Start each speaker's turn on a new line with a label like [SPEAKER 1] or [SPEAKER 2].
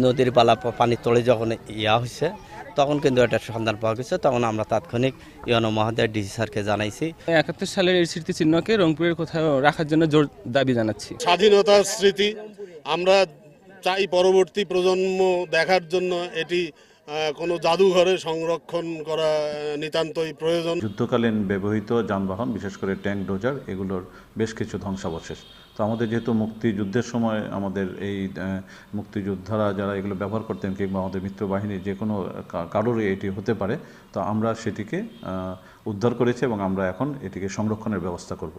[SPEAKER 1] নদীর বালা পানির তলে যখন ইয়া হয়েছে তখন কিন্তু এটা সন্ধান পাওয়া গেছে, তখন আমরা তাৎক্ষণিক ইউনো মহোদয় ডিসি স্যারকে জানাইছি।
[SPEAKER 2] ৭১ সালের এই স্মৃতিচিহ্নকে রংপুরের কোথাও রাখার জন্য জোর দাবি জানাচ্ছি।
[SPEAKER 3] স্বাধীনতার স্মৃতি আমরা চাই পরবর্তী প্রজন্ম দেখার জন্য এটি কোনো জাদুঘরে সংরক্ষণ করা নিতান্তই প্রয়োজন।
[SPEAKER 4] যুদ্ধকালীন ব্যবহৃত যানবাহন, বিশেষ করে ট্যাঙ্ক, ডোজার, এগুলোর বেশ কিছু ধ্বংসাবশেষ। তো আমাদের যেহেতু মুক্তিযুদ্ধের সময় আমাদের এই মুক্তিযোদ্ধারা যারা এগুলো ব্যবহার করতেন কিংবা আমাদের মিত্রবাহিনীর যে কোনো কারোরই এটি হতে পারে, তো আমরা সেটিকে উদ্ধার করেছি এবং আমরা এখন এটিকে সংরক্ষণের ব্যবস্থা করব।